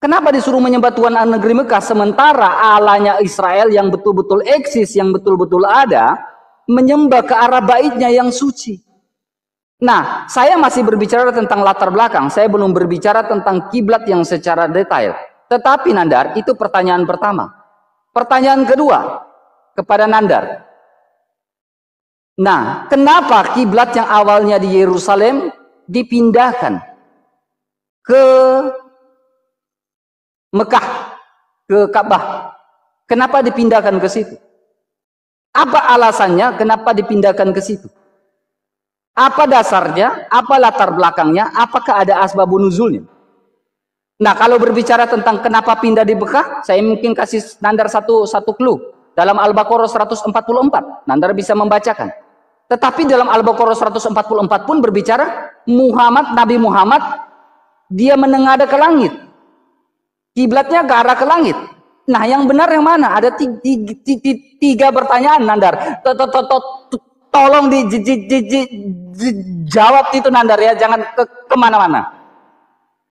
Kenapa disuruh menyembah Tuhan negeri Mekah sementara Allahnya Israel yang betul-betul eksis, yang betul-betul ada, menyembah ke arah baitnya yang suci. Nah, saya masih berbicara tentang latar belakang, saya belum berbicara tentang kiblat yang secara detail. Tetapi Nandar, itu pertanyaan pertama. Pertanyaan kedua kepada Nandar. Nah, kenapa kiblat yang awalnya di Yerusalem dipindahkan ke Mekah, ke Ka'bah? Kenapa dipindahkan ke situ? Apa alasannya kenapa dipindahkan ke situ? Apa dasarnya? Apa latar belakangnya? Apakah ada asbabun nuzulnya? Nah, kalau berbicara tentang kenapa pindah di Mekah, saya mungkin kasih Nandar satu clue. Dalam Al-Baqarah 144, Nandar bisa membacakan. Tetapi dalam Al-Baqarah 144 pun berbicara Nabi Muhammad, dia menengadah ke langit. Kiblatnya ke arah ke langit. Nah, yang benar yang mana? Ada tiga pertanyaan, Nandar. Tolong dijawab itu, Nandar, ya. Jangan kemana-mana.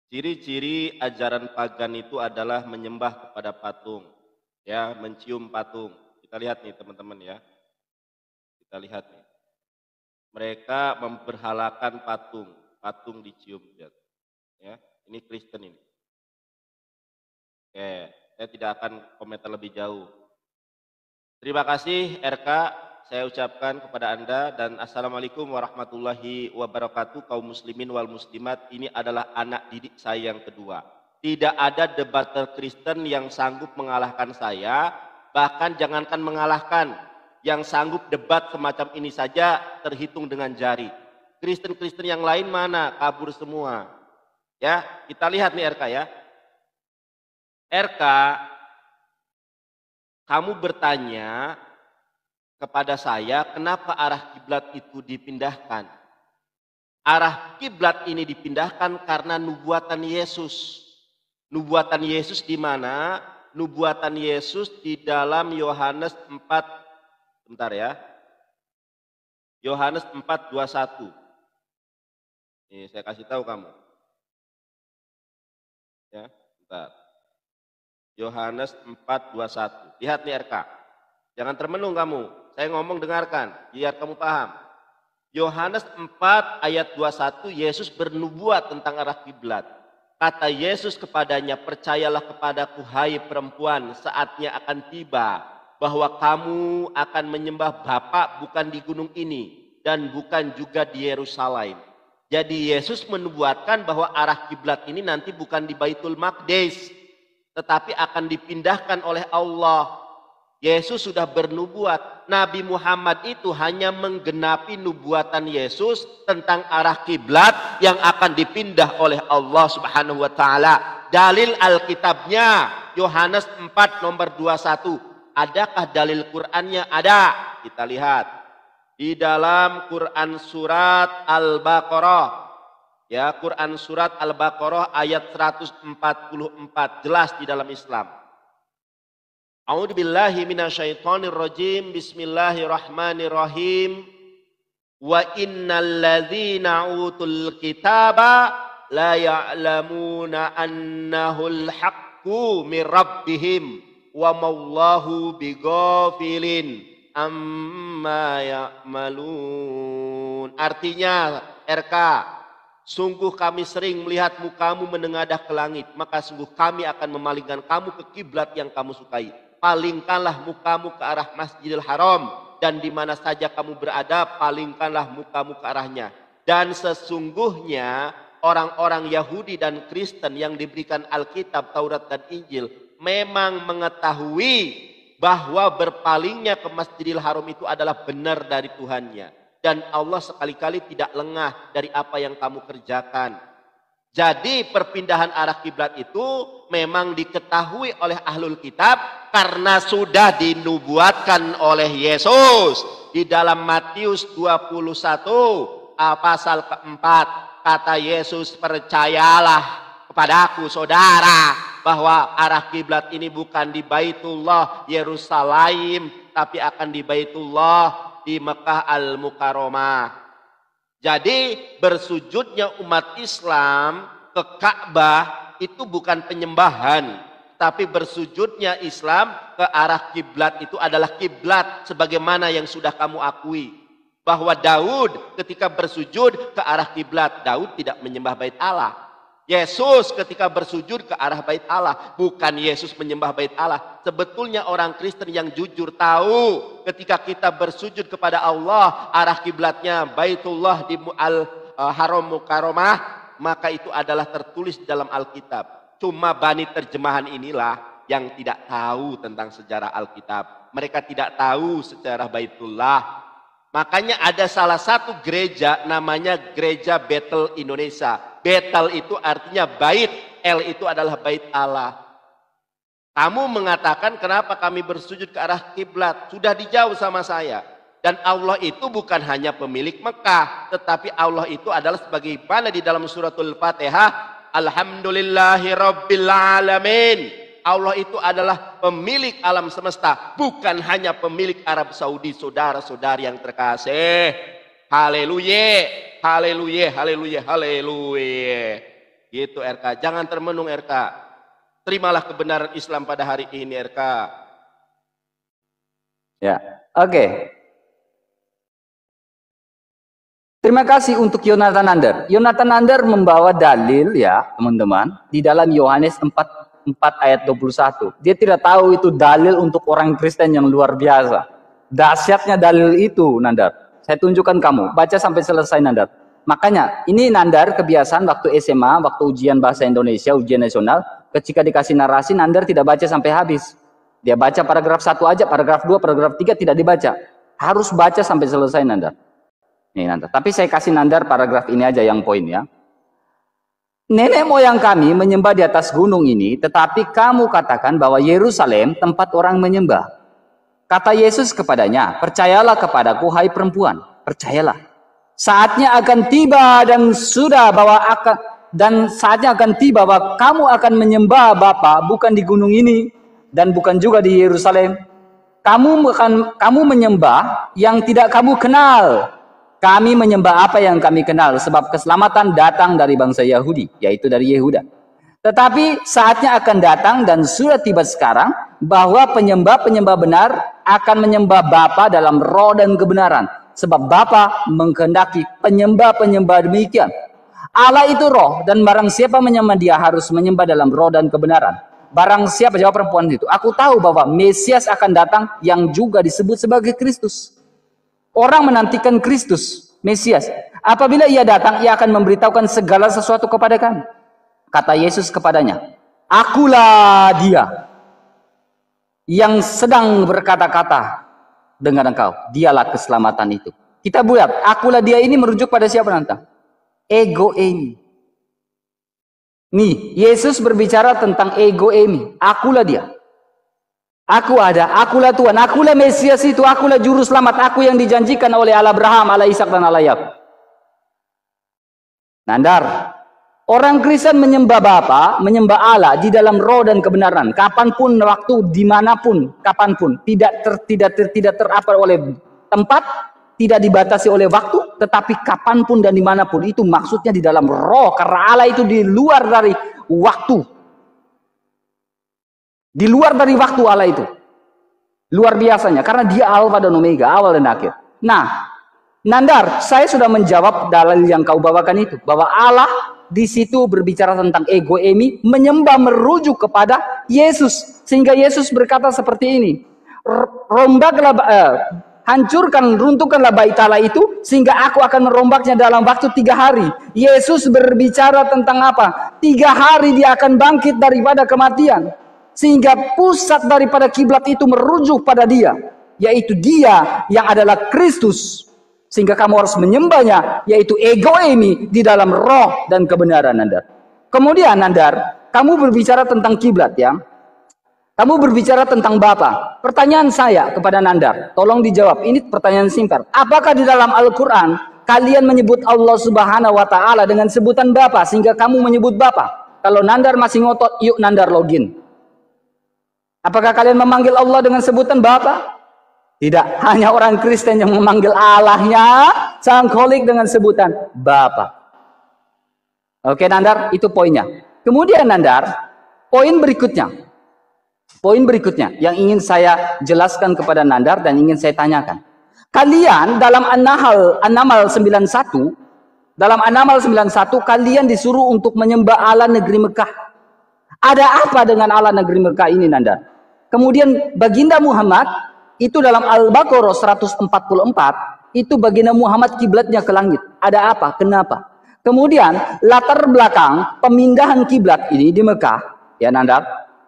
Ciri-ciri ajaran pagan itu adalah menyembah kepada patung, ya, mencium patung. Kita lihat nih teman-teman ya. Kita lihat nih. Mereka memberhalakan patung dicium, ya. Ini Kristen ini. Oke, saya tidak akan komentar lebih jauh. Terima kasih RK, saya ucapkan kepada Anda, dan Assalamualaikum warahmatullahi wabarakatuh kaum muslimin wal muslimat. Ini adalah anak didik saya yang kedua. Tidak ada debater Kristen yang sanggup mengalahkan saya, bahkan jangankan mengalahkan, yang sanggup debat semacam ini saja terhitung dengan jari. Kristen-Kristen yang lain mana? Kabur semua. Ya, kita lihat nih RK ya. RK, kamu bertanya kepada saya kenapa arah kiblat itu dipindahkan. Arah kiblat ini dipindahkan karena nubuatan Yesus. Nubuatan Yesus di mana? Nubuatan Yesus di dalam Yohanes 4, bentar ya. Yohanes 4:21. Ini saya kasih tahu kamu. Ya, bentar. Yohanes 4:21. Lihat nih RK. Jangan termenung kamu. Saya ngomong dengarkan biar kamu paham. Yohanes 4 ayat 21, Yesus bernubuat tentang arah kiblat. Kata Yesus kepadanya, percayalah kepadaku hai perempuan, saatnya akan tiba bahwa kamu akan menyembah Bapa bukan di gunung ini dan bukan juga di Yerusalem. Jadi Yesus menubuatkan bahwa arah kiblat ini nanti bukan di Baitul Maqdis, tetapi akan dipindahkan oleh Allah. Yesus sudah bernubuat. Nabi Muhammad itu hanya menggenapi nubuatan Yesus tentang arah kiblat yang akan dipindah oleh Allah Subhanahu wa taala. Dalil Alkitabnya Yohanes 4 nomor 21. Adakah dalil Qur'annya? Ada. Kita lihat. Di dalam Quran surat Al-Baqarah. Ya, Quran surat Al-Baqarah ayat 144, jelas di dalam Islam. A'udzubillahi minasyaitonirrajim. Bismillahirrahmanirrahim. Wa innal ladzina utul kitaba la ya'lamuna annahul haqqu mir rabbihim wa mallahu bighafilin amma ya'malun. Artinya RK, sungguh kami sering melihat mukamu menengadah ke langit, maka sungguh kami akan memalingkan kamu ke kiblat yang kamu sukai. Palingkanlah mukamu ke arah Masjidil Haram, dan di mana saja kamu berada, palingkanlah mukamu ke arahnya. Dan sesungguhnya orang-orang Yahudi dan Kristen yang diberikan Alkitab, Taurat dan Injil memang mengetahui bahwa berpalingnya ke Masjidil Haram itu adalah benar dari Tuhannya. Dan Allah sekali-kali tidak lengah dari apa yang kamu kerjakan. Jadi perpindahan arah kiblat itu memang diketahui oleh ahlul kitab karena sudah dinubuatkan oleh Yesus. Di dalam Matius 21 pasal keempat, kata Yesus, percayalah kepadaku saudara bahwa arah kiblat ini bukan di Baitullah Yerusalem, tapi akan di Baitullah di Mekah Al-Mukarramah. Jadi bersujudnya umat Islam ke Ka'bah itu bukan penyembahan, tapi bersujudnya Islam ke arah kiblat itu adalah kiblat sebagaimana yang sudah kamu akui. Bahwa Daud ketika bersujud ke arah kiblat, Daud tidak menyembah bait Allah. Yesus ketika bersujud ke arah bait Allah, bukan Yesus menyembah bait Allah. Sebetulnya orang Kristen yang jujur tahu ketika kita bersujud kepada Allah, arah kiblatnya Baitullah di Haram Mukarramah, maka itu adalah tertulis dalam Alkitab. Cuma bani terjemahan inilah yang tidak tahu tentang sejarah Alkitab. Mereka tidak tahu sejarah Baitullah. Makanya ada salah satu gereja namanya Gereja Bethel Indonesia. Bethel itu artinya bait, El itu adalah bait Allah. Kamu mengatakan kenapa kami bersujud ke arah kiblat? Sudah dijauh sama saya. Dan Allah itu bukan hanya pemilik Mekah, tetapi Allah itu adalah sebagaimana di dalam suratul Fatihah, Alhamdulillahi Rabbil Alamin. Allah itu adalah pemilik alam semesta, bukan hanya pemilik Arab Saudi, saudara-saudari yang terkasih. Haleluya, haleluya, haleluya, haleluya. Gitu RK, jangan termenung RK. Terimalah kebenaran Islam pada hari ini RK. Ya, oke. Terima kasih untuk Yonatan Nander. Yonatan Nander membawa dalil ya teman-teman di dalam Yohanes 4 ayat 21. Dia tidak tahu itu dalil untuk orang Kristen yang luar biasa. Dahsyatnya dalil itu, Nandar. Saya tunjukkan kamu. Baca sampai selesai, Nandar. Makanya, ini Nandar kebiasaan waktu SMA, waktu ujian bahasa Indonesia, ujian nasional, ketika dikasih narasi, Nandar tidak baca sampai habis. Dia baca paragraf 1 aja, paragraf 2, paragraf 3 tidak dibaca. Harus baca sampai selesai, Nandar. Nih, Nandar. Tapi saya kasih Nandar paragraf ini aja yang poin ya. Nenek moyang kami menyembah di atas gunung ini, tetapi kamu katakan bahwa Yerusalem tempat orang menyembah. Kata Yesus kepadanya, percayalah kepadaku, hai perempuan, percayalah. Saatnya akan tiba dan sudah saatnya akan tiba bahwa kamu akan menyembah Bapa bukan di gunung ini dan bukan juga di Yerusalem. Kamu menyembah yang tidak kamu kenal. Kami menyembah apa yang kami kenal, sebab keselamatan datang dari bangsa Yahudi, yaitu dari Yehuda. Tetapi saatnya akan datang dan sudah tiba sekarang, bahwa penyembah-penyembah benar akan menyembah Bapa dalam roh dan kebenaran. Sebab Bapa mengkehendaki penyembah-penyembah demikian. Allah itu roh, dan barang siapa menyembah dia harus menyembah dalam roh dan kebenaran. Barang siapa, jawab perempuan itu, aku tahu bahwa Mesias akan datang yang juga disebut sebagai Kristus. Orang menantikan Kristus, Mesias. Apabila ia datang, ia akan memberitahukan segala sesuatu kepada kami. Kata Yesus kepadanya, akulah dia yang sedang berkata-kata dengan engkau. Dialah keselamatan itu. Kita lihat, akulah dia ini merujuk pada siapa nanti? Ego eimi. Nih, Yesus berbicara tentang ego eimi. Akulah dia. Aku ada, akulah Tuhan, akulah Mesias itu, akulah juru selamat, aku yang dijanjikan oleh Allah Abraham, Allah Ishak dan Allah Yakub. Nandar, orang Kristen menyembah Bapa, menyembah Allah di dalam roh dan kebenaran, kapanpun, waktu, dimanapun, kapanpun, tidak terapa oleh tempat, tidak dibatasi oleh waktu, tetapi kapanpun dan dimanapun, itu maksudnya di dalam roh, karena Allah itu di luar dari waktu. Di luar dari waktu Allah itu. Luar biasanya. Karena dia Alfa dan Omega. Awal dan akhir. Nah. Nandar. Saya sudah menjawab dalil yang kau bawakan itu. Bahwa Allah di situ berbicara tentang ego eimi. Menyembah merujuk kepada Yesus. Sehingga Yesus berkata seperti ini. Runtuhkanlah bait Allah itu. Sehingga aku akan merombaknya dalam waktu 3 hari. Yesus berbicara tentang apa? 3 hari dia akan bangkit daripada kematian. Sehingga pusat daripada kiblat itu merujuk pada dia, yaitu dia yang adalah Kristus. Sehingga kamu harus menyembahnya, yaitu ego eimi di dalam roh dan kebenaran, Nandar. Kemudian Nandar, kamu berbicara tentang kiblat ya. Kamu berbicara tentang Bapa. Pertanyaan saya kepada Nandar, tolong dijawab. Ini pertanyaan singkat. Apakah di dalam Al-Quran kalian menyebut Allah Subhanahu wa Ta'ala dengan sebutan Bapa sehingga kamu menyebut Bapa? Kalau Nandar masih ngotot, yuk Nandar login. Apakah kalian memanggil Allah dengan sebutan Bapa? Tidak, hanya orang Kristen yang memanggil Allahnya Sang Kholik dengan sebutan Bapa. Oke Nandar, itu poinnya. Kemudian Nandar, poin berikutnya yang ingin saya jelaskan kepada Nandar dan ingin saya tanyakan. Kalian dalam An-Naml 91, kalian disuruh untuk menyembah Allah negeri Mekah. Ada apa dengan Allah negeri Mekah ini, Nandar? Kemudian baginda Muhammad itu dalam Al-Baqarah 144, itu baginda Muhammad kiblatnya ke langit. Ada apa? Kenapa? Kemudian latar belakang pemindahan kiblat ini di Mekah, ya Nandar,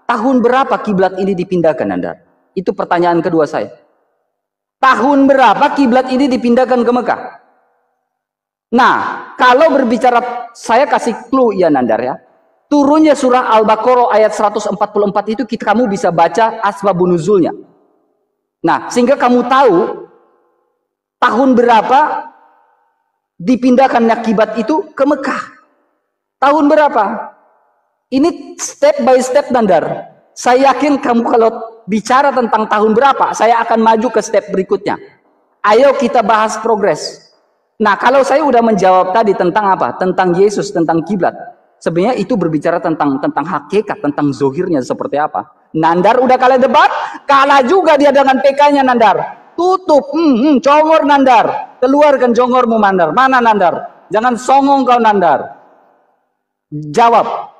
tahun berapa kiblat ini dipindahkan, Nandar? Itu pertanyaan kedua saya. Tahun berapa kiblat ini dipindahkan ke Mekah? Nah, kalau berbicara, saya kasih clue ya Nandar ya. Turunnya surah Al-Baqarah ayat 144 itu kamu bisa baca asbabun nuzulnya. Nah, sehingga kamu tahu tahun berapa dipindahkannya kiblat itu ke Mekah. Tahun berapa? Ini step by step, Nandar. Saya yakin kamu kalau bicara tentang tahun berapa, saya akan maju ke step berikutnya. Ayo kita bahas progres. Nah, kalau saya udah menjawab tadi tentang apa? Tentang Yesus, tentang kiblat. Sebenarnya itu berbicara tentang hakikat, tentang zohirnya seperti apa. Nandar udah kalah debat, kalah juga dia dengan PK-nya Nandar. Tutup, congor Nandar. Keluarkan jongormu Nandar. Mana Nandar? Jangan songong kau Nandar. Jawab.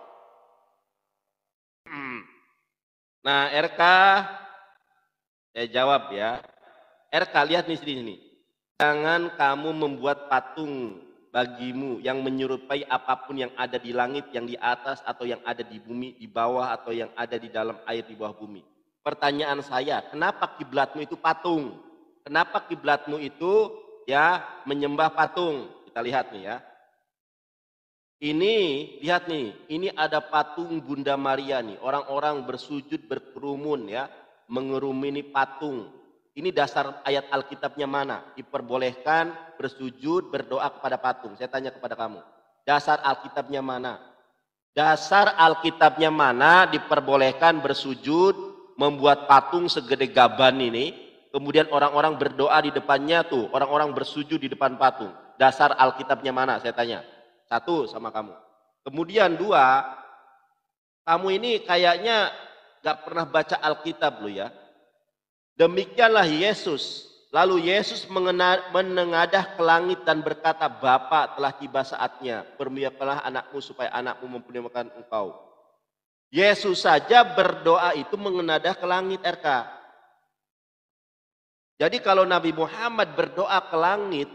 Nah, RK, saya jawab ya. RK, lihat nih sini. Jangan kamu membuat patung bagimu yang menyerupai apapun yang ada di langit, yang di atas, atau yang ada di bumi, di bawah, atau yang ada di dalam air di bawah bumi. Pertanyaan saya, kenapa kiblatmu itu patung? Kenapa kiblatmu itu ya menyembah patung? Kita lihat nih ya. Ini, lihat nih, ini ada patung Bunda Maria nih. Orang-orang bersujud berkerumun ya, mengerumuni patung. Ini dasar ayat Alkitabnya mana? Diperbolehkan bersujud, berdoa kepada patung. Saya tanya kepada kamu, dasar Alkitabnya mana? Dasar Alkitabnya mana diperbolehkan bersujud, membuat patung segede gaban ini, kemudian orang-orang berdoa di depannya tuh, orang-orang bersujud di depan patung. Dasar Alkitabnya mana? Saya tanya. Satu sama kamu. Kemudian dua, kamu ini kayaknya gak pernah baca Alkitab lo ya. Demikianlah Yesus. Lalu Yesus menengadah ke langit dan berkata, Bapa, telah tiba saatnya. Permuliakanlah anakmu supaya anakmu mempermuliakan engkau. Yesus saja berdoa itu mengenadah ke langit, RK. Jadi kalau Nabi Muhammad berdoa ke langit,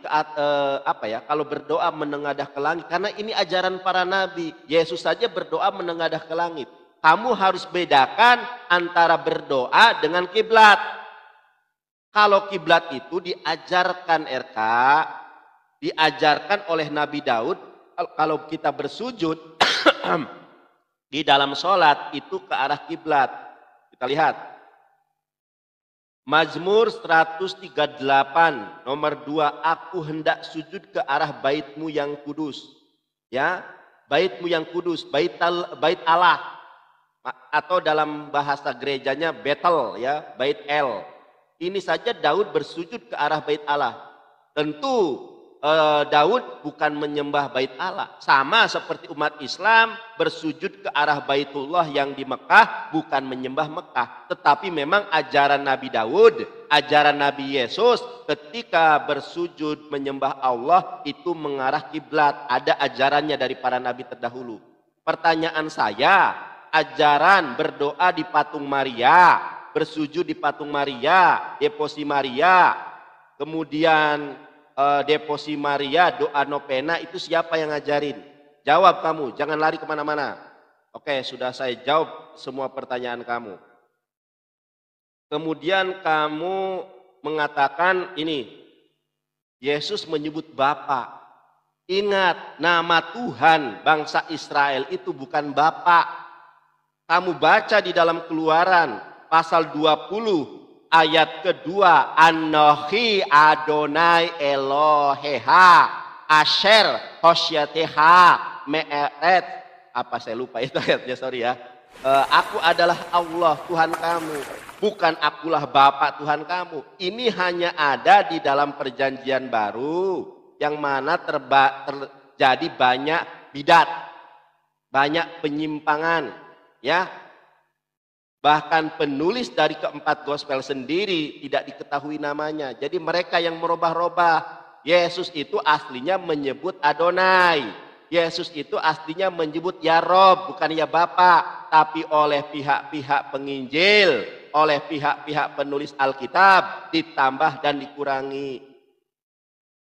kalau berdoa menengadah ke langit, karena ini ajaran para nabi. Yesus saja berdoa menengadah ke langit. Kamu harus bedakan antara berdoa dengan kiblat. Kalau kiblat itu diajarkan RK, diajarkan oleh Nabi Daud, kalau kita bersujud di dalam sholat itu ke arah kiblat. Kita lihat. Mazmur 138 nomor 2, aku hendak sujud ke arah baitmu yang kudus. Ya, baitmu yang kudus, bait Allah. Atau dalam bahasa gerejanya Betel ya, bait El. Ini saja Daud bersujud ke arah bait Allah. Tentu Daud bukan menyembah bait Allah. Sama seperti umat Islam bersujud ke arah Baitullah yang di Mekah, bukan menyembah Mekah. Tetapi memang ajaran Nabi Daud, ajaran Nabi Yesus ketika bersujud menyembah Allah itu mengarah kiblat. Ada ajarannya dari para nabi terdahulu. Pertanyaan saya, ajaran berdoa di patung Maria, bersujud di patung Maria, deposi Maria, kemudian deposi Maria, doa novena itu siapa yang ngajarin? Jawab kamu, jangan lari kemana-mana. Oke, sudah saya jawab semua pertanyaan kamu. Kemudian kamu mengatakan ini, Yesus menyebut Bapa. Ingat, nama Tuhan bangsa Israel itu bukan Bapa. Kamu baca di dalam Keluaran pasal 20. Ayat kedua, Anohi Adonai Eloheha Asher Hosyateha Me'eret. Apa saya lupa itu ayatnya, sorry ya. Aku adalah Allah Tuhan kamu, bukan akulah Bapa Tuhan kamu. Ini hanya ada di dalam perjanjian baru yang mana terjadi banyak bidat. banyak penyimpangan, ya. Bahkan penulis dari keempat gospel sendiri tidak diketahui namanya. Jadi mereka yang merubah-rubah. Yesus itu aslinya menyebut Adonai. Yesus itu aslinya menyebut ya Rob, bukan ya Bapa. Tapi oleh pihak-pihak penginjil, oleh pihak-pihak penulis Alkitab ditambah dan dikurangi.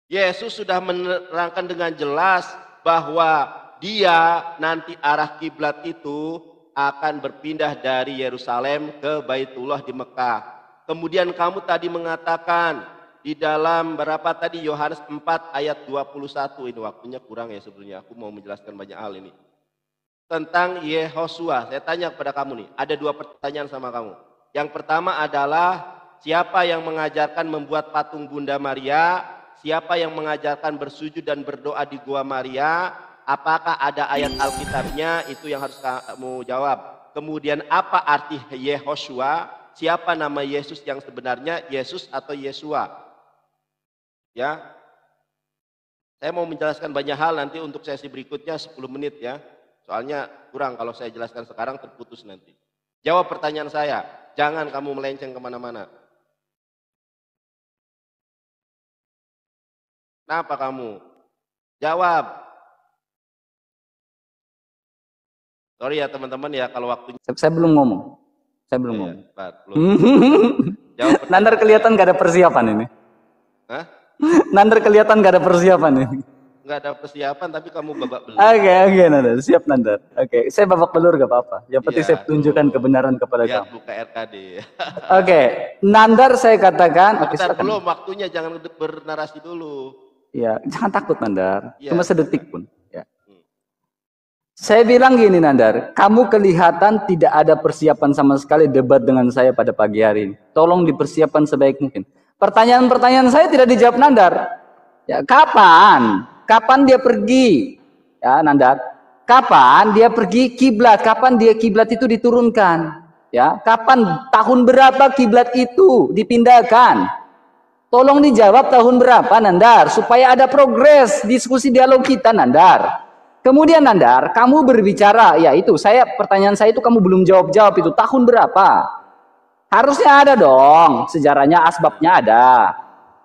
Yesus sudah menerangkan dengan jelas bahwa dia nanti arah kiblat itu akan berpindah dari Yerusalem ke Baitullah di Mekah. Kemudian kamu tadi mengatakan di dalam berapa tadi, Yohanes 4 ayat 21, ini waktunya kurang ya sebetulnya, aku mau menjelaskan banyak hal ini. Tentang Yehosua, saya tanya kepada kamu nih, ada dua pertanyaan sama kamu. Yang pertama adalah, siapa yang mengajarkan membuat patung Bunda Maria? Siapa yang mengajarkan bersujud dan berdoa di Gua Maria? Apakah ada ayat Alkitabnya? Itu yang harus kamu jawab. Kemudian apa arti Yehosua? Siapa nama Yesus yang sebenarnya? Yesus atau Yesua? Ya, saya mau menjelaskan banyak hal nanti untuk sesi berikutnya 10 menit ya. Soalnya kurang kalau saya jelaskan sekarang terputus nanti. Jawab pertanyaan saya, jangan kamu melenceng kemana-mana. Kenapa kamu? Jawab. Sorry ya teman-teman ya kalau waktunya. Saya belum ngomong. Saya belum ngomong. Jawab. Nandar kelihatan gak ada persiapan ini. Hah? Nandar kelihatan gak ada persiapan ini. Nggak ada persiapan tapi kamu babak belur. Oke, Nandar, siap Nandar. Oke, saya babak belur gak apa-apa. Yang penting saya tunjukkan kebenaran kepada kamu. Buka RKD. Oke, Nandar saya katakan. Bentar, belum waktunya, jangan bernarasi dulu. Ya, jangan takut Nandar. Ya, cuma sedetik pun. Ya. Saya bilang gini Nandar, kamu kelihatan tidak ada persiapan sama sekali debat dengan saya pada pagi hari ini. Tolong dipersiapkan sebaik mungkin. Pertanyaan-pertanyaan saya tidak dijawab Nandar. Ya, kapan? Kapan dia pergi? Ya, Nandar. Kapan dia pergi kiblat? Kapan dia kiblat itu diturunkan? Ya, kapan? Tahun berapa kiblat itu dipindahkan? Tolong dijawab tahun berapa Nandar, supaya ada progres diskusi dialog kita Nandar. Kemudian Nandar, kamu berbicara, ya itu pertanyaan saya itu kamu belum jawab-jawab itu tahun berapa? Harusnya ada dong, sejarahnya, asbabnya ada.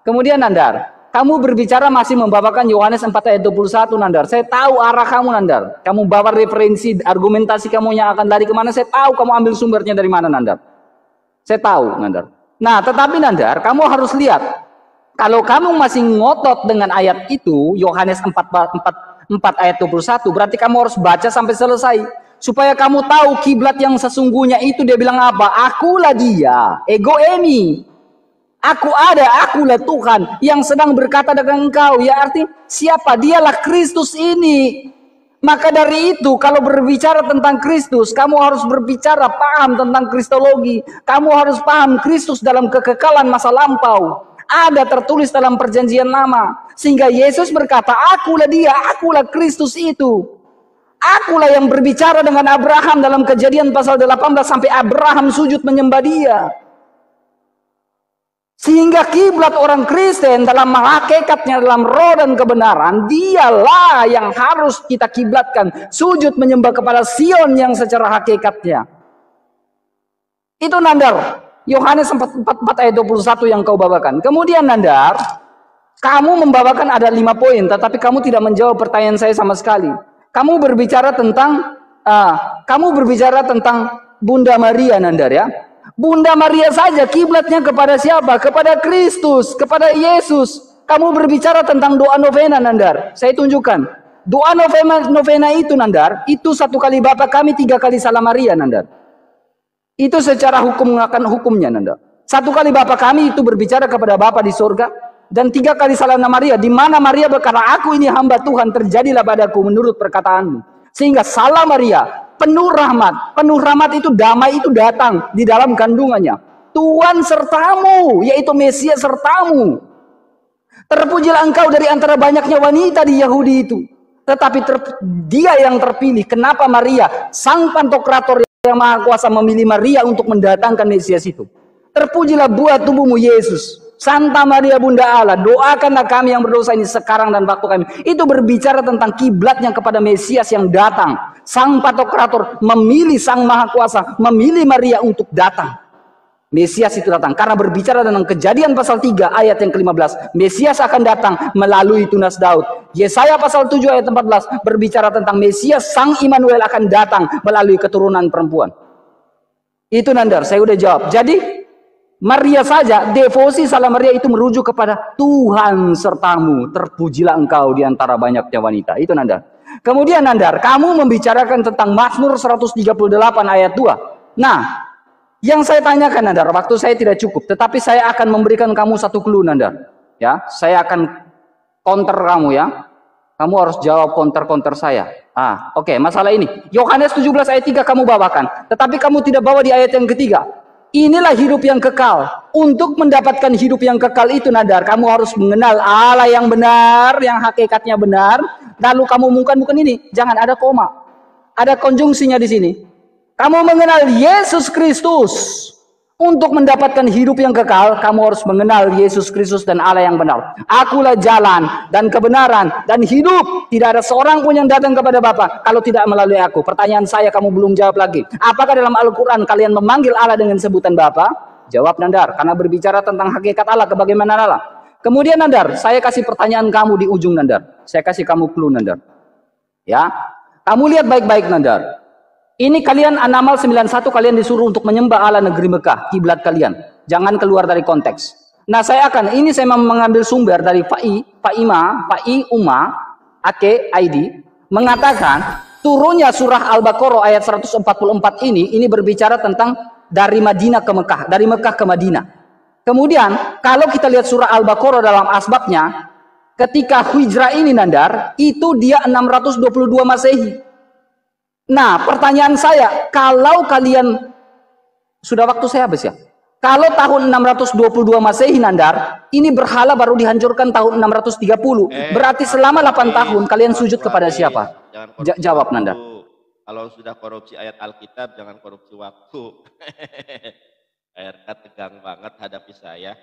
Kemudian Nandar, kamu berbicara masih membawakan Yohanes 4 ayat 21 Nandar. Saya tahu arah kamu Nandar. Kamu bawa referensi, argumentasi kamu yang akan lari kemana, saya tahu kamu ambil sumbernya dari mana Nandar. Saya tahu Nandar. Nah tetapi Nandar, kamu harus lihat. Kalau kamu masih ngotot dengan ayat itu, Yohanes 4 ayat 21, berarti kamu harus baca sampai selesai. Supaya kamu tahu kiblat yang sesungguhnya itu dia bilang apa? Akulah dia, ego emi. Aku ada, akulah Tuhan yang sedang berkata dengan engkau. Ya arti siapa? Dialah Kristus ini. Maka dari itu kalau berbicara tentang Kristus, kamu harus berbicara paham tentang kristologi. Kamu harus paham Kristus dalam kekekalan masa lampau. Ada tertulis dalam perjanjian lama. Sehingga Yesus berkata, akulah dia, akulah Kristus itu. Akulah yang berbicara dengan Abraham dalam Kejadian pasal 18 sampai Abraham sujud menyembah dia. Sehingga kiblat orang Kristen dalam hakikatnya, dalam roh dan kebenaran, dialah yang harus kita kiblatkan. Sujud menyembah kepada Sion yang secara hakikatnya. Itu Nandar. Yohanes 4 ayat 21 yang kau bawakan. Kemudian Nandar, kamu membawakan ada 5 poin, tetapi kamu tidak menjawab pertanyaan saya sama sekali. Kamu berbicara tentang Bunda Maria Nandar ya. Bunda Maria saja kiblatnya kepada siapa? Kepada Kristus, kepada Yesus. Kamu berbicara tentang doa novena Nandar. Saya tunjukkan. Doa novena itu Nandar, itu 1 kali Bapa kami, 3 kali Salam Maria Nandar. Itu secara hukum akan hukumnya Nandar. 1 kali Bapa kami itu berbicara kepada Bapa di surga. Dan 3 kali Salam Maria, di mana Maria berkata, aku ini hamba Tuhan, terjadilah padaku menurut perkataanmu. Sehingga Salam Maria, penuh rahmat itu damai itu datang di dalam kandungannya. Tuhan sertamu, yaitu Mesias sertamu. Terpujilah engkau dari antara banyaknya wanita di Yahudi itu. Tetapi dia yang terpilih. Kenapa Maria, sang pantokrator yang maha kuasa memilih Maria untuk mendatangkan Mesias itu? Terpujilah buah tubuhmu Yesus. Santa Maria Bunda Allah, doakanlah kami yang berdosa ini sekarang dan waktu kami. Itu berbicara tentang kiblatnya kepada Mesias yang datang. Sang Pantokrator memilih Sang Maha Kuasa, memilih Maria untuk datang. Mesias itu datang karena berbicara tentang Kejadian pasal 3 ayat yang ke-15. Mesias akan datang melalui tunas Daud. Yesaya pasal 7 ayat 14 berbicara tentang Mesias Sang Immanuel akan datang melalui keturunan perempuan. Itu Nandar, saya udah jawab. Jadi Maria saja, devosi Salam Maria itu merujuk kepada Tuhan sertamu, terpujilah engkau di antara banyaknya wanita. Itu Nandar. Kemudian Nandar, kamu membicarakan tentang Mazmur 138 ayat 2. Nah, yang saya tanyakan Nandar, waktu saya tidak cukup, tetapi saya akan memberikan kamu satu clue Nandar. Ya, saya akan counter kamu ya. Kamu harus jawab counter saya. Oke, masalah ini. Yohanes 17 ayat 3 kamu bawakan, tetapi kamu tidak bawa di ayat yang ketiga. Inilah hidup yang kekal. Untuk mendapatkan hidup yang kekal itu Nandar, kamu harus mengenal Allah yang benar, yang hakikatnya benar. Lalu kamu bukan ini, jangan ada koma. Ada konjungsinya di sini. Kamu mengenal Yesus Kristus. Untuk mendapatkan hidup yang kekal, kamu harus mengenal Yesus Kristus dan Allah yang benar. Akulah jalan dan kebenaran dan hidup. Tidak ada seorang pun yang datang kepada Bapa kalau tidak melalui aku. Pertanyaan saya kamu belum jawab lagi. Apakah dalam Al-Quran kalian memanggil Allah dengan sebutan Bapa? Jawab Nandar, karena berbicara tentang hakikat Allah, kebagaimana Allah. Kemudian Nandar, saya kasih pertanyaan kamu di ujung Nandar. Saya kasih kamu clue Nandar. Ya, kamu lihat baik-baik Nandar. Ini kalian An-Naml 91 kalian disuruh untuk menyembah Allah negeri Mekah, kiblat kalian. Jangan keluar dari konteks. Nah, saya mengambil sumber dari Fai Uma, Ake, ID, mengatakan turunnya surah Al-Baqarah ayat 144 ini berbicara tentang dari Madinah ke Mekah, dari Mekah ke Madinah. Kemudian, kalau kita lihat surah Al-Baqarah dalam asbabnya, ketika hijrah ini Nandar, itu dia 622 Masehi. Nah, pertanyaan saya, kalau kalian, sudah waktu saya habis ya? Kalau tahun 622 Masehi Nandar, ini berhala baru dihancurkan tahun 630. Berarti selama 8 tahun kalian sujud kepada siapa? Jawab Nandar. Kalau sudah korupsi ayat Alkitab, jangan korupsi waktu. RK tegang banget hadapi saya.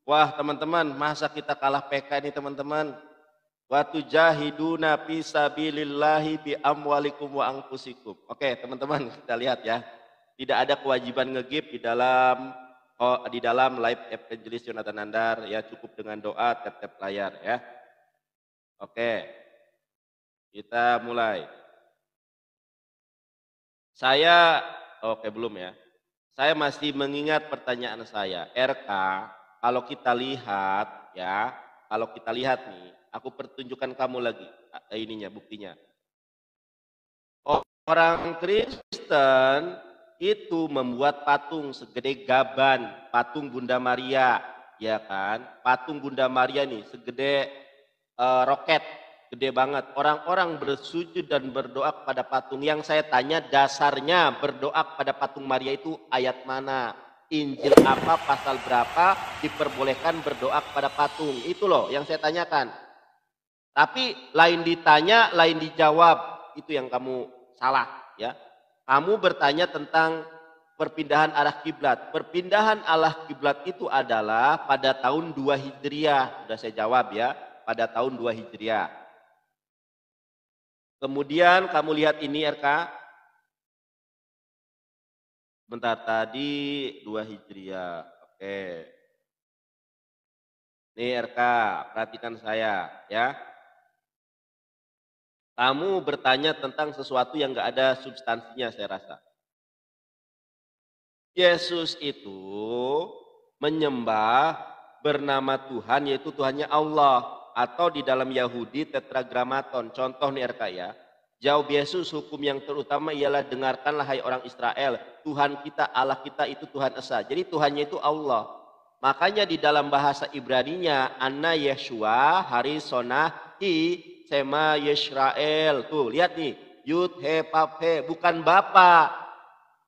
Wah teman-teman, masa kita kalah PK ini teman-teman? Wa tujahiduna fi sabilillahi bi amwalikum wa anfusikum. Oke, teman-teman, kita lihat ya. Tidak ada kewajiban ngegib di dalam live evangelis Yonatan Nandar ya, cukup dengan doa tap-tap layar ya. Oke. Kita mulai. Belum ya. Saya masih mengingat pertanyaan saya. RK, kalau kita lihat ya, nih, aku pertunjukkan kamu lagi buktinya. Orang Kristen itu membuat patung segede gaban, patung Bunda Maria, ya kan? Patung Bunda Maria nih segede roket, gede banget. Orang-orang bersujud dan berdoa kepada patung. Yang saya tanya dasarnya berdoa kepada patung Maria itu ayat mana? Injil apa, pasal berapa diperbolehkan berdoa kepada patung? Itu loh yang saya tanyakan. Tapi lain ditanya, lain dijawab. Itu yang kamu salah ya. Kamu bertanya tentang perpindahan arah kiblat. Perpindahan arah kiblat itu adalah pada tahun 2 Hijriah. Sudah saya jawab ya, pada tahun 2 Hijriah. Kemudian kamu lihat ini RK. Bentar, tadi 2 Hijriah. Oke. Ini RK, perhatikan saya ya. Kamu bertanya tentang sesuatu yang gak ada substansinya saya rasa. Yesus itu menyembah bernama Tuhan, yaitu Tuhannya Allah. Atau di dalam Yahudi tetragrammaton. Contoh nih RK ya. Jawab Yesus, hukum yang terutama ialah dengarkanlah hai orang Israel. Tuhan kita, Allah kita itu Tuhan Esa. Jadi Tuhannya itu Allah. Makanya di dalam bahasa Ibraninya, Anna Yeshua Harisonahi Sema Yisrael. Tuh lihat nih. Yud he pap he. Bukan Bapak.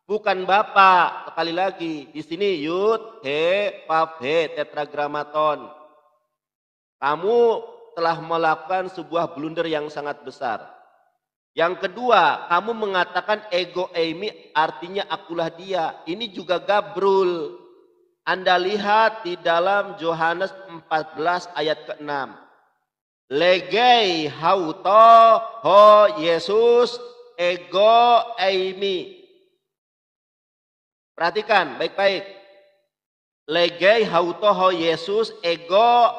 Bukan Bapak. Sekali lagi. Di sini Yud he pap he. Tetragrammaton. Kamu telah melakukan sebuah blunder yang sangat besar. Yang kedua, kamu mengatakan ego eimi artinya akulah dia. Ini juga gabrul. Anda lihat di dalam Yohanes 14 ayat ke-6. Legei hauto ho Yesus ego eimi. Perhatikan baik-baik. Legei hauto ho Yesus ego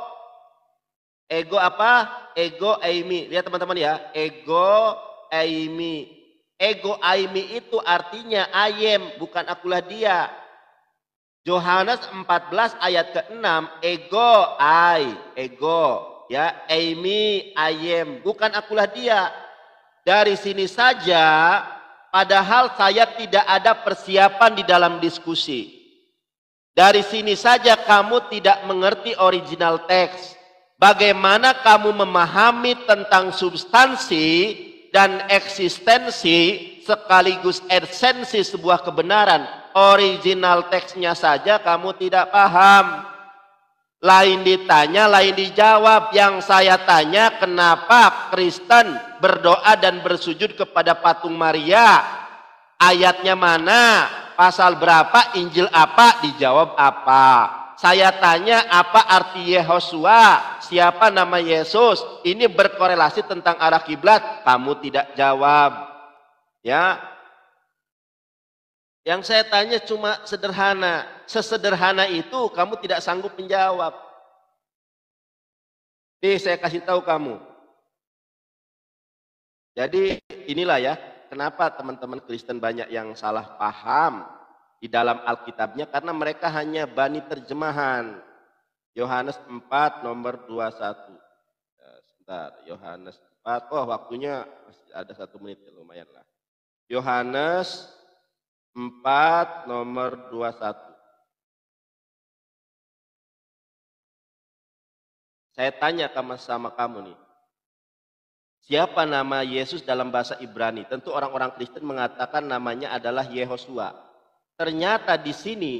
apa? Ego eimi. Lihat teman-teman ya. Ego eimi. Ego eimi itu artinya ayem, bukan akulah dia. Yohanes 14 ayat ke-6, ego, ya, eimi, ayem, bukan akulah dia. Dari sini saja, padahal saya tidak ada persiapan di dalam diskusi. Dari sini saja kamu tidak mengerti original teks. Bagaimana kamu memahami tentang substansi dan eksistensi sekaligus esensi sebuah kebenaran. Original teksnya saja kamu tidak paham. Lain ditanya, lain dijawab. Yang saya tanya, kenapa Kristen berdoa dan bersujud kepada patung Maria? Ayatnya mana? Pasal berapa? Injil apa? Dijawab apa? Saya tanya, apa arti Yehosua? Siapa nama Yesus? Ini berkorelasi tentang arah kiblat. Kamu tidak jawab. Ya. Yang saya tanya cuma sederhana. Sesederhana itu kamu tidak sanggup menjawab. Nih saya kasih tahu kamu. Jadi inilah ya, kenapa teman-teman Kristen banyak yang salah paham di dalam Alkitabnya, karena mereka hanya bani terjemahan. Yohanes 4 nomor 21. Ya, sebentar, Yohanes 4. Oh, waktunya masih ada 1 menit, lumayan lah. Yohanes 4 nomor 21. Saya tanya sama kamu nih. Siapa nama Yesus dalam bahasa Ibrani? Tentu orang-orang Kristen mengatakan namanya adalah Yehosua. Ternyata di sini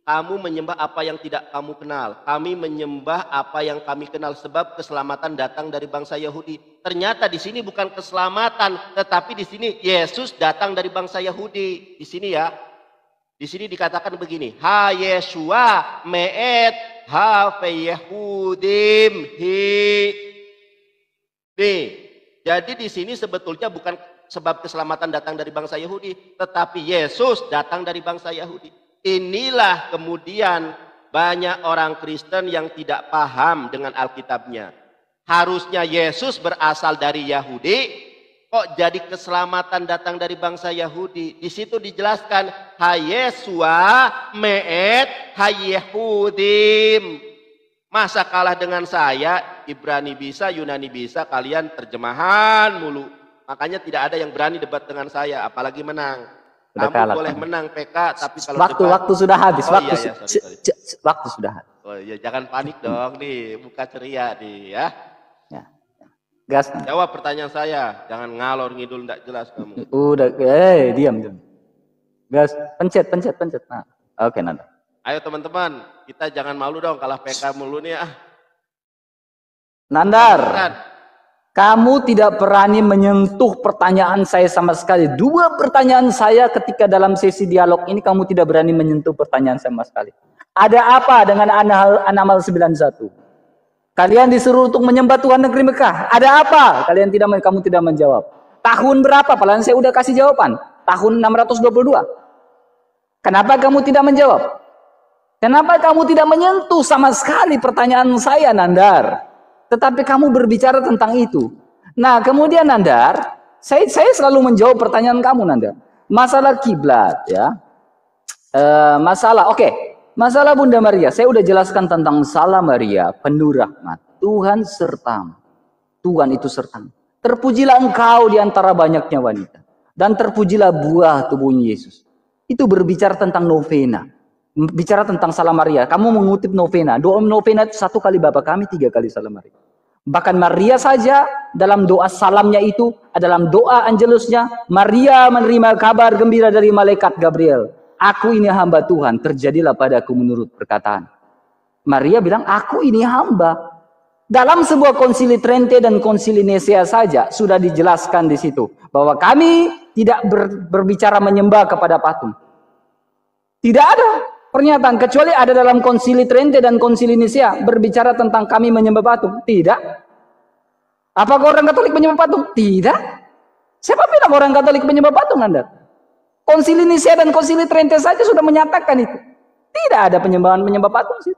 kamu menyembah apa yang tidak kamu kenal. Kami menyembah apa yang kami kenal, sebab keselamatan datang dari bangsa Yahudi. Ternyata di sini bukan keselamatan, tetapi di sini Yesus datang dari bangsa Yahudi. Di sini ya. Di sini dikatakan begini, ha Yeshua meet ha fe Yehudim hi. Nih, jadi di sini sebetulnya bukan sebab keselamatan datang dari bangsa Yahudi, tetapi Yesus datang dari bangsa Yahudi. Inilah kemudian banyak orang Kristen yang tidak paham dengan Alkitabnya. Harusnya Yesus berasal dari Yahudi, kok jadi keselamatan datang dari bangsa Yahudi? Di situ dijelaskan, ha Yeshua meet ha Yehudim. Masa kalah dengan saya? Ibrani bisa, Yunani bisa, kalian terjemahan mulu. Makanya tidak ada yang berani debat dengan saya, apalagi menang. Kamu kalah, boleh menang PK, tapi kalau waktu sudah habis, sorry. waktu sudah habis. Oh iya, jangan panik dong nih, muka ceria nih ya. Gas. Jawab pertanyaan saya, jangan ngalor ngidul tidak jelas kamu. Udah, diam. Gas, pencet. Nah, oke, Nanda. Ayo teman-teman, kita jangan malu dong kalah PK mulu nih ah. Nandar, kamu tidak berani menyentuh pertanyaan saya sama sekali. 2 pertanyaan saya ketika dalam sesi dialog ini kamu tidak berani menyentuh pertanyaan sama sekali. Ada apa dengan An-Naml 91? Kalian disuruh untuk menyembah Tuhan negeri Mekah. Ada apa? Kamu tidak menjawab. Tahun berapa? Padahal saya udah kasih jawaban. Tahun 622. Kenapa kamu tidak menjawab? Kenapa kamu tidak menyentuh sama sekali pertanyaan saya, Nandar? Tetapi kamu berbicara tentang itu. Nah, kemudian Nandar, saya selalu menjawab pertanyaan kamu, Nandar. Masalah kiblat, ya. Masalah Bunda Maria. Saya udah jelaskan tentang salam Maria, penuh rahmat. Tuhan sertamu. Tuhan itu sertamu. Terpujilah engkau di antara banyaknya wanita. Dan terpujilah buah tubuhnya Yesus. Itu berbicara tentang novena. Bicara tentang salam Maria. Kamu mengutip novena. Doa novena itu 1 kali Bapa Kami, 3 kali salam Maria. Bahkan Maria saja dalam doa salamnya itu, dalam doa Angelusnya, Maria menerima kabar gembira dari malaikat Gabriel. Aku ini hamba Tuhan, terjadilah padaku menurut perkataan. Maria bilang, aku ini hamba. Dalam sebuah konsili Trente dan konsili Nisea saja sudah dijelaskan di situ bahwa kami tidak berbicara menyembah kepada patung. Tidak ada. pernyataan kecuali ada dalam Konsili Trente dan Konsili Nicea berbicara tentang kami menyembah patung? Tidak. Apakah orang Katolik menyembah patung? Tidak. Siapa bilang orang Katolik menyembah patung, Anda? Konsili Nicea dan Konsili Trente saja sudah menyatakan itu. Tidak ada penyembah patung sih.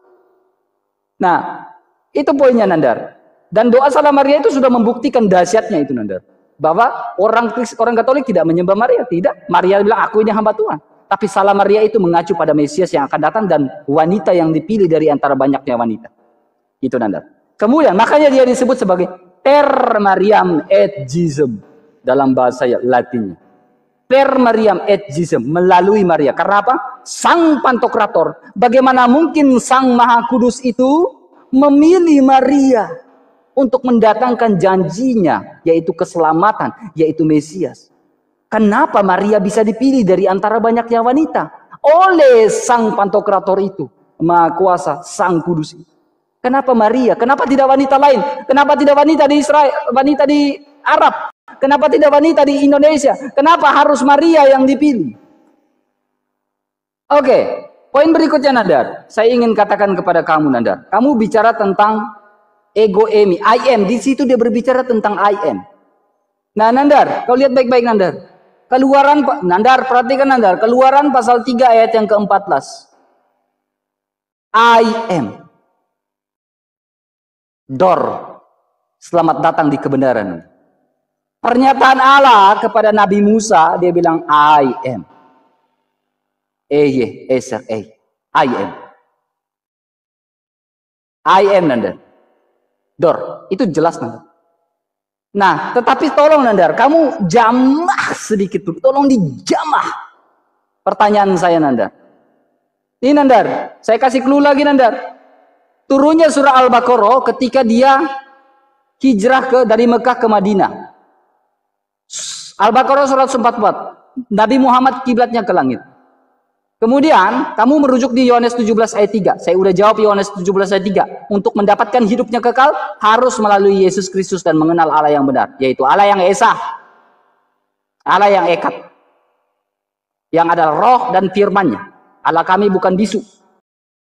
Nah, itu poinnya, Nandar. Dan doa Salam Maria itu sudah membuktikan dahsyatnya itu, Nandar. Bahwa orang Katolik tidak menyembah Maria, tidak. Maria bilang, aku ini hamba Tuhan. Tapi Salam Maria itu mengacu pada Mesias yang akan datang dan wanita yang dipilih dari antara banyaknya wanita. Itu, Nandar. Kemudian, makanya dia disebut sebagai Per Mariam et Jesum dalam bahasa Latinnya. Per Mariam et Jesum, melalui Maria. Karena apa? Sang Pantokrator. Bagaimana mungkin Sang Maha Kudus itu memilih Maria untuk mendatangkan janjinya, yaitu keselamatan, yaitu Mesias. Kenapa Maria bisa dipilih dari antara banyaknya wanita? Oleh Sang Pantokrator itu, Maha Kuasa, Sang Kudus itu. Kenapa Maria? Kenapa tidak wanita lain? Kenapa tidak wanita di Israel, wanita di Arab? Kenapa tidak wanita di Indonesia? Kenapa harus Maria yang dipilih? Oke, poin berikutnya, Nandar. Saya ingin katakan kepada kamu, Nandar. Kamu bicara tentang ego emi, I am. Di situ dia berbicara tentang I am. Nah, Nandar, kau lihat baik-baik, Nandar. Nandar, perhatikan, Nandar. Keluaran pasal 3 ayat yang ke-14. I am. Dor. Selamat datang di kebenaran. Pernyataan Allah kepada Nabi Musa, dia bilang, I am. I am. I am, Nandar. Dor. Itu jelas, Nandar. Nah, tetapi tolong, Nandar, kamu jamah sedikit dulu. Tolong dijamah. Pertanyaan saya, Nandar. Ini, Nandar, saya kasih clue lagi, Nandar. Turunnya surah Al-Baqarah ketika dia hijrah dari Mekah ke Madinah. Al-Baqarah surat 44. Nabi Muhammad kiblatnya ke langit. Kemudian kamu merujuk di Yohanes 17 ayat 3. Saya udah jawab Yohanes 17 ayat 3. Untuk mendapatkan hidupnya kekal harus melalui Yesus Kristus dan mengenal Allah yang benar, yaitu Allah yang Esa, Allah yang Ekat, yang adalah roh dan firman-Nya. Allah kami bukan bisu.